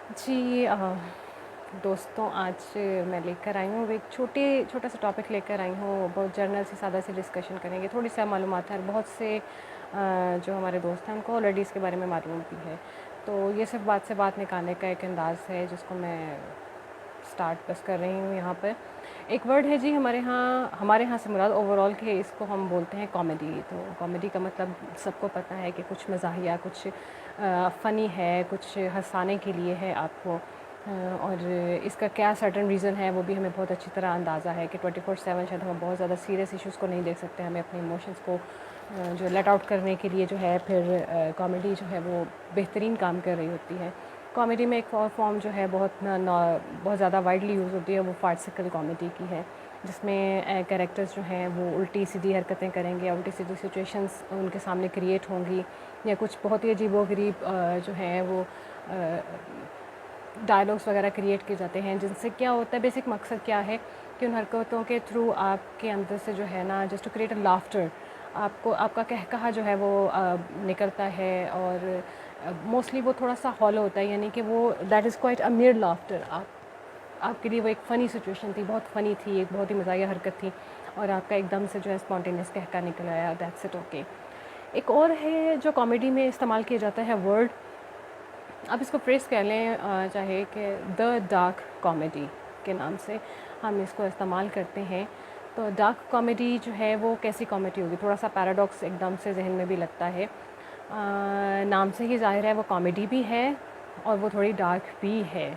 جی دوستوں، آج میں لے کر آئی ہوں ایک چھوٹا سا ٹاپک لے کر آئی ہوں. بہت جنرل سی سادہ سی ڈسکشن کریں گے. تھوڑی سی معلومات ہے. بہت سے جو ہمارے دوست ہیں ان کو آلریڈی اس کے بارے میں معلوم بھی ہے. تو یہ صرف بات سے بات نکالنے کا ایک انداز ہے جس کو میں سٹارٹ بس کر رہی ہوں. یہاں پر ایک ورڈ ہے جی ہمارے ہاں سے مراد اوور آل کہ اس کو ہم بولتے ہیں کامیڈی. تو کامیڈی کا مطلب سب کو پتہ ہے کہ کچھ مزاحیہ، کچھ فنی ہے، کچھ ہنسانے کے لیے ہے آپ کو. اور اس کا کیا سرٹن ریزن ہے وہ بھی ہمیں بہت اچھی طرح اندازہ ہے کہ 24/7 شاید ہم بہت زیادہ سیریس ایشوز کو نہیں دیکھ سکتے. ہمیں اپنے ایموشنس کو جو لیٹ آؤٹ کرنے کے لیے جو ہے پھر کامیڈی جو ہے وہ بہترین کام کر رہی ہوتی ہے. کامیڈی میں ایک اور فارم جو ہے بہت زیادہ وائڈلی یوز ہوتی ہے، وہ فارسیکل کامیڈی کی ہے، جس میں کریکٹرز جو ہیں وہ الٹی سیدھی حرکتیں کریں گے، الٹی سیدھی سچویشنز ان کے سامنے کریٹ ہوں گی، یا کچھ بہت ہی عجیب و غریب جو ہیں وہ ڈائلاگس وغیرہ کریٹ کیے جاتے ہیں، جن سے کیا ہوتا ہے، بیسک مقصد کیا ہے کہ ان حرکتوں کے تھرو آپ کے اندر سے جو ہے نا just to create a laughter, آپ کا کہا جو ہے وہ نکلتا ہے. اور موسٹلی وہ تھوڑا سا ہالو ہوتا ہے، یعنی کہ وہ that is quite a mere laughter. آپ کے لیے وہ ایک فنی سچویشن تھی، بہت فنی تھی، ایک بہت ہی مزاحیہ حرکت تھی، اور آپ کا ایک دم سے جو ہے اسپونٹینیس کہکا نکل آیا. That's it. اوکے. ایک اور ہے جو کامیڈی میں استعمال کیا جاتا ہے ورڈ، آپ اس کو فریز کہہ لیں چاہے کہ دا ڈارک کامیڈی کے نام سے ہم اس کو استعمال کرتے ہیں. تو ڈارک کامیڈی جو ہے وہ کیسی کامیڈی ہوگی؟ تھوڑا سا پیراڈاکس ایک دم سے ذہن میں بھی لگتا ہے. نام سے ہی ظاہر ہے وہ کامیڈی بھی ہے اور وہ تھوڑی ڈارک بھی ہے.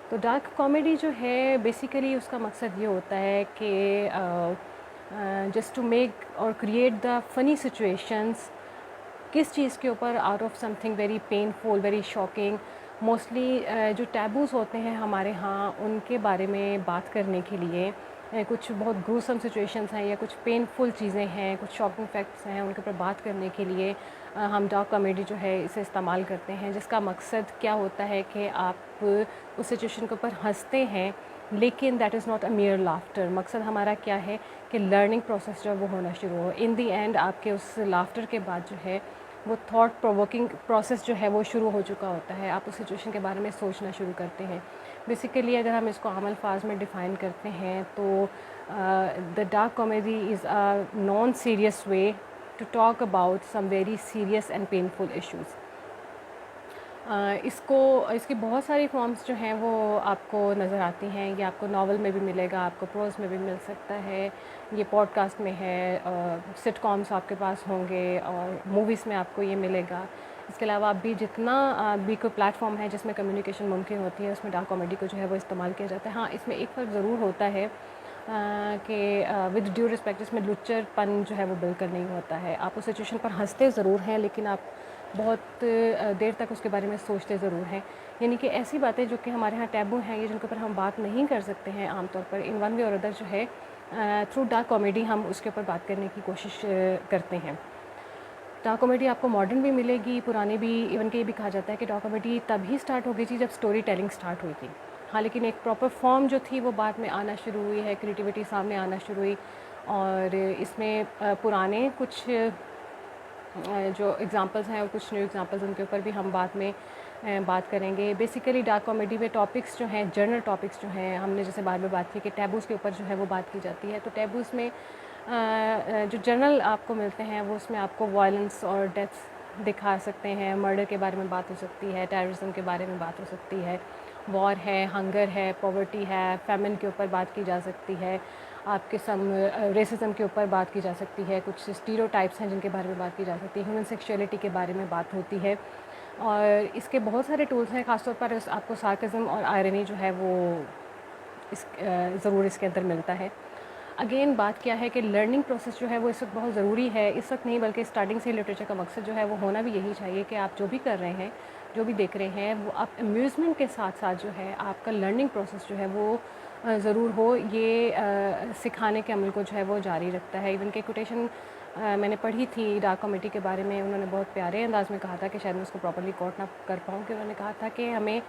تو ڈارک کامیڈی جو ہے بیسیکلی اس کا مقصد یہ ہوتا ہے کہ جسٹ ٹو میک اور کریٹ دا فنی سچویشنز. کس چیز کے اوپر؟ Out of some thing very painful, very shocking. Mostly جو ٹیبوز ہوتے ہیں ہمارے ہاں ان کے بارے میں بات کرنے کے لیے، کچھ بہت گروسم سچویشنز ہیں یا کچھ پینفل چیزیں ہیں، کچھ شاکنگ فیکٹس ہیں، ان کے اوپر بات کرنے کے لیے ہم ڈارک کامیڈی جو ہے اسے استعمال کرتے ہیں، جس کا مقصد کیا ہوتا ہے کہ آپ اس سچویشن کے اوپر ہنستے ہیں، لیکن that is not a mere laughter. مقصد ہمارا کیا ہے کہ لرننگ پروسیس جو ہے وہ ہونا شروع ہو. ان دی اینڈ آپ کے اس لافٹر کے بعد جو ہے وہ تھاٹ پرووکنگ پروسیس جو ہے وہ شروع ہو چکا ہوتا ہے. آپ اس سچویشن کے بارے میں سوچنا شروع کرتے ہیں. بیسیکلی اگر ہم اس کو عام الفاظ میں ڈیفائن کرتے ہیں تو the dark comedy is a non serious way to talk about some very serious and painful issues. اس کی بہت ساری فارمز جو ہیں وہ آپ کو نظر آتی ہیں. یہ آپ کو ناول میں بھی ملے گا، آپ کو پروز میں بھی مل سکتا ہے، یہ پوڈ کاسٹ میں ہے، سٹ کامس آپ کے پاس ہوں گے، اور موویز میں آپ کو یہ ملے گا. اس کے علاوہ بھی جتنا بھی کوئی پلیٹ فارم ہے جس میں کمیونیکیشن ممکن ہوتی ہے اس میں ڈارک کامیڈی کو جو ہے وہ استعمال کیا جاتا ہے. ہاں، اس میں ایک فرق ضرور ہوتا ہے کہ ود ڈیو رسپیکٹ اس میں لچر پن جو ہے وہ بالکل نہیں ہوتا ہے. آپ اس سچویشن پر ہنستے ضرور ہیں لیکن آپ بہت دیر تک اس کے بارے میں سوچتے ضرور ہیں. یعنی کہ ایسی باتیں جو کہ ہمارے ہاں ٹیبو ہیں یا جن کے اوپر ہم بات نہیں کر سکتے ہیں عام طور پر، ان ون وے اور ادر جو ہے تھرو ڈارک کامیڈی ہم اس کے اوپر بات کرنے کی کوشش کرتے ہیں. ڈارک کامیڈی آپ کو ماڈرن بھی ملے گی، پرانے بھی. ایون کہ یہ بھی کہا جاتا ہے کہ ڈارک کامیڈی تب ہی اسٹارٹ ہو گئی تھی جب اسٹوری ٹیلنگ اسٹارٹ ہوئی تھی. ہاں، لیکن ایک پراپر فارم جو تھی وہ بعد میں آنا شروع ہوئی ہے، کریٹیوٹی سامنے آنا شروع ہوئی. اور اس میں پرانے کچھ جو اگزامپلز ہیں اور کچھ نیو اگزامپلز ان کے اوپر بھی ہم بعد میں بات کریں گے. بیسیکلی ڈارک کامیڈی میں ٹاپکس جو ہیں، جنرل ٹاپکس جو ہیں، ہم نے جیسے بعد میں بات کی کہ ٹیبوز کے اوپر جو ہے وہ بات کی جاتی ہے. تو ٹیبوز میں جو جنرل آپ کو ملتے ہیں وہ اس میں آپ کو وائلنس اور ڈیتھس دکھا سکتے ہیں، مرڈر کے بارے میں بات ہو سکتی ہے، ٹیررزم کے بارے میں بات ہو سکتی ہے، وار ہے، ہنگر ہے، پاورٹی ہے، فیمن کے اوپر بات کی جا سکتی ہے، آپ کے ریسزم کے اوپر بات کی جا سکتی ہے، کچھ اسٹیریوٹائپس ہیں جن کے بارے میں بات کی جا سکتی ہے، ہیومن سیکشولیٹی کے بارے میں بات ہوتی ہے. اور اس کے بہت سارے ٹولز ہیں. خاص طور پر آپ کو سارکزم اور آئرنی جو ہے وہ ضرور اس کے اندر ملتا ہے. اگین بات کیا ہے کہ لرننگ پروسیس جو ہے وہ اس وقت بہت ضروری ہے. اس وقت نہیں بلکہ اسٹارٹنگ سے لٹریچر کا مقصد جو ہے وہ ہونا بھی یہی چاہیے کہ آپ جو بھی کر رہے ہیں، جو بھی دیکھ رہے ہیں، وہ آپ امیوزمنٹ کے ساتھ ساتھ جو ہے آپ کا لرننگ پروسیس جو ہے وہ ضرور ہو. یہ سکھانے کے عمل کو جو ہے وہ جاری رکھتا ہے. ایون کہ کوٹیشن میں نے پڑھی تھی ڈارک کامیڈی کے بارے میں، انہوں نے بہت پیارے انداز میں کہا تھا کہ شاید میں اس کو پراپرلی کوٹ نہ کر پاؤں، کہ انہوں نے کہا تھا کہ ہمیں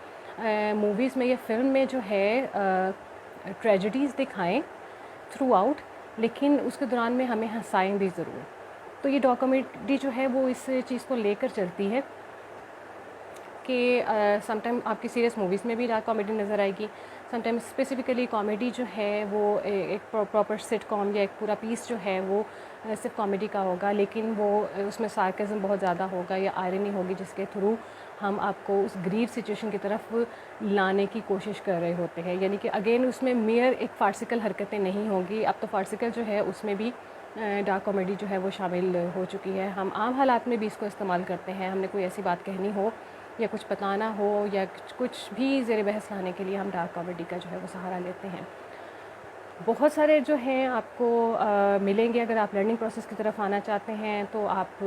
موویز میں یا فلم میں جو ہے ٹریجڈیز دکھائیں تھرو آؤٹ، لیکن اس کے دوران میں ہمیں ہنسائیں بھی ضرور. تو یہ ڈارک کامیڈی جو ہے وہ اس چیز کو لے کر چلتی ہے. کہ سم ٹائم آپ کی سیریس موویز میں بھی ڈارک کامیڈی نظر آئے گی. سم ٹائم اسپیسیفکلی کامیڈی جو ہے وہ ایک پراپر سٹ کام یا ایک پورا پیس جو ہے وہ صرف کامیڈی کا ہوگا, لیکن وہ اس میں سارکزم بہت زیادہ ہوگا یا آئرنی ہوگی, جس کے تھرو ہم آپ کو اس گریو سچویشن کی طرف لانے کی کوشش کر رہے ہوتے ہیں. یعنی کہ اگین اس میں میئر ایک فارسیکل حرکتیں نہیں ہوں گی. اب تو فارسیکل جو ہے اس میں بھی ڈارک کامیڈی جو ہے وہ شامل ہو چکی ہے. ہم عام حالات میں بھی اس کو استعمال کرتے ہیں. ہم نے کوئی ایسی بات کہنی ہو یا کچھ بتانا ہو یا کچھ بھی زیر بحث لانے کے لیے ہم ڈارک کامیڈی کا جو ہے وہ سہارا لیتے ہیں. بہت سارے جو ہیں آپ کو ملیں گے. اگر آپ لرننگ پروسیس کی طرف آنا چاہتے ہیں تو آپ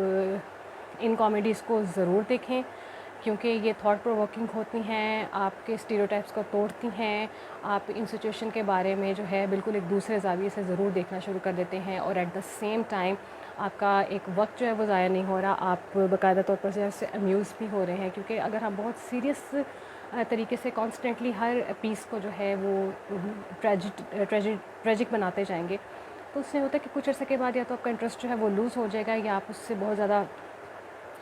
ان کامیڈیز کو ضرور دیکھیں, کیونکہ یہ تھاٹ پرووکنگ ہوتی ہیں, آپ کے اسٹیریوٹائپس کو توڑتی ہیں. آپ ان سچویشن کے بارے میں جو ہے بالکل ایک دوسرے زاویے سے ضرور دیکھنا شروع کر دیتے ہیں, اور ایٹ دا سیم ٹائم آپ کا ایک وقت جو ہے وہ ضائع نہیں ہو رہا, آپ باقاعدہ طور پر جو ہے امیوز بھی ہو رہے ہیں. کیونکہ اگر ہم بہت سیریس طریقے سے کانسٹنٹلی ہر پیس کو جو ہے وہ ٹریجک بناتے جائیں گے, تو اس سے ہوتا ہے کہ کچھ عرصے کے بعد یا تو آپ کا انٹرسٹ جو ہے وہ لوز ہو جائے گا, یا آپ اس سے بہت زیادہ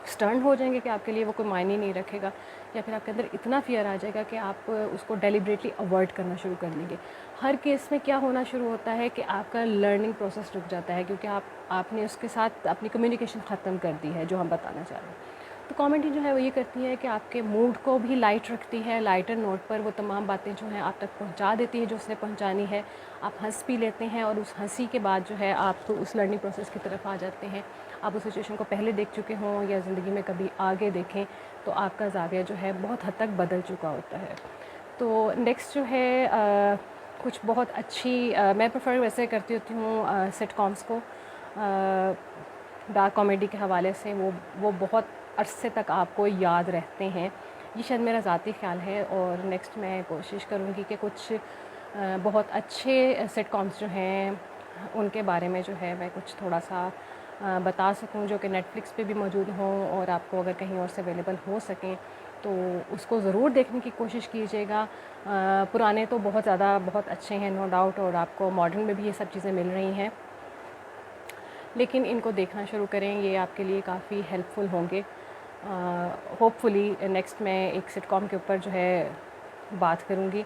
سٹرن ہو جائیں گے کہ آپ کے لیے وہ کوئی معنی نہیں رکھے گا, یا پھر آپ کے اندر اتنا فیئر آ جائے گا کہ آپ اس کو ڈیلیبریٹلی اوائڈ کرنا شروع کر دیں گے. ہر کیس میں کیا ہونا شروع ہوتا ہے کہ آپ کا لرننگ پروسیس رک جاتا ہے, کیونکہ آپ نے اس کے ساتھ اپنی کمیونیکیشن ختم کر دی ہے جو ہم بتانا چاہ رہے ہیں. تو کامیڈی جو ہے وہ یہ کرتی ہے کہ آپ کے موڈ کو بھی لائٹ رکھتی ہے, لائٹر نوٹ پر وہ تمام باتیں جو ہیں آپ تک پہنچا دیتی ہے جو اس نے پہنچانی ہے. آپ ہنس بھی لیتے ہیں, اور اس ہنسی کے بعد جو ہے آپ اس لرننگ پروسیس کی طرف آ جاتے ہیں. آپ اس سچویشن کو پہلے دیکھ چکے ہوں یا زندگی میں کبھی آگے دیکھیں, تو آپ کا زاویہ جو ہے بہت حد تک بدل چکا ہوتا ہے. تو نیکسٹ جو ہے کچھ بہت اچھی میں پریفر ویسے کرتی ہوتی ہوں سٹ کامس کو ڈارک کامیڈی کے حوالے سے. وہ بہت عرصے تک آپ کو یاد رہتے ہیں, یہ شاید میرا ذاتی خیال ہے. اور نیکسٹ میں کوشش کروں گی کہ کچھ بہت اچھے سٹ کامس جو ہیں ان کے بارے میں جو ہے میں کچھ تھوڑا سا بتا سکوں, جو کہ نیٹ فلکس پہ بھی موجود ہوں, اور آپ کو اگر کہیں اور سے اویلیبل ہو سکیں تو اس کو ضرور دیکھنے کی کوشش کیجیے گا. پرانے تو بہت زیادہ بہت اچھے ہیں نو ڈاؤٹ, اور آپ کو ماڈرن میں بھی یہ سب چیزیں مل رہی ہیں, لیکن ان کو دیکھنا شروع کریں, یہ آپ کے لیے کافی ہیلپ فل ہوں گے. ہوپ فلی نیکسٹ میں ایک سٹ کام کے اوپر جو ہے بات کروں گی.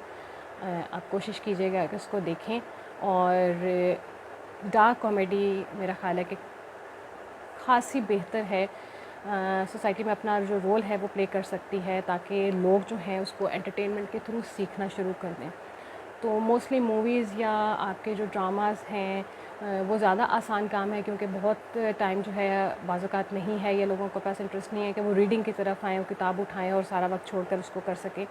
آپ کوشش کیجیے گا کہ اس کو دیکھیں. اور ڈارک کامیڈی میرا خیال ہے کہ خاصی بہتر ہے, سوسائٹی میں اپنا جو رول ہے وہ پلے کر سکتی ہے, تاکہ لوگ جو ہیں اس کو انٹرٹینمنٹ کے تھرو سیکھنا شروع کر دیں. تو موسٹلی موویز یا آپ کے جو ڈراماز ہیں وہ زیادہ آسان کام ہے, کیونکہ بہت ٹائم جو ہے بعض اوقات نہیں ہے, یا لوگوں کے پاس انٹرسٹ نہیں ہے کہ وہ ریڈنگ کی طرف آئیں, وہ کتاب اٹھائیں اور سارا وقت چھوڑ کر اس کو کر سکیں.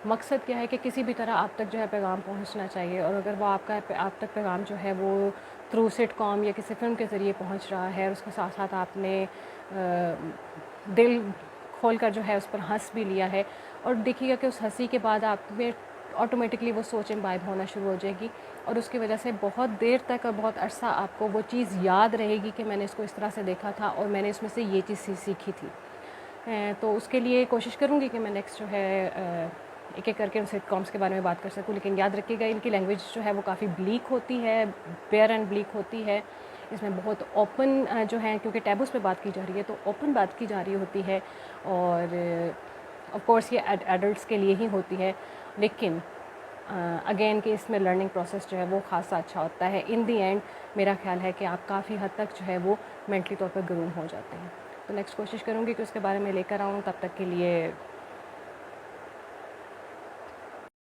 مقصد کیا ہے کہ کسی بھی طرح آپ تک جو ہے پیغام پہنچنا چاہیے, اور اگر وہ آپ تک پیغام جو ہے وہ تھرو سٹ کام یا کسی فلم کے ذریعے پہنچ رہا ہے, اور اس کے ساتھ ساتھ آپ نے دل کھول کر جو ہے اس پر ہنس بھی لیا ہے, اور دیکھیے گا کہ اس ہنسی کے بعد آپ میں آٹومیٹکلی وہ سوچ امبائب ہونا شروع ہو جائے گی, اور اس کی وجہ سے بہت دیر تک اور بہت عرصہ آپ کو وہ چیز یاد رہے گی کہ میں نے اس کو اس طرح سے دیکھا تھا اور میں نے اس میں سے یہ چیز سیکھی تھی. تو اس کے لیے کوشش کروں گی کہ میں نیکسٹ جو ہے ایک ایک کر کے ان سٹ کامس کے بارے میں بات کر سکوں. لیکن یاد رکھیے گا ان کی لینگویج جو ہے وہ کافی بلیک ہوتی ہے, بیئر اینڈ بلیک ہوتی ہے. اس میں بہت اوپن جو ہیں, کیونکہ ٹیبوز پہ بات کی جا رہی ہے تو اوپن بات کی جا رہی ہوتی ہے, اور آف کورس یہ ایڈلٹس کے لیے ہی ہوتی ہے. لیکن اگین کہ اس میں لرننگ پروسیس جو ہے وہ خاصا اچھا ہوتا ہے. ان دی اینڈ میرا خیال ہے کہ آپ کافی حد تک جو ہے وہ مینٹلی طور پر گروم ہو جاتے ہیں. تو نیکسٹ کوشش کروں گی کہ اس کے بارے میں لے کر آؤں. تب تک کے لیے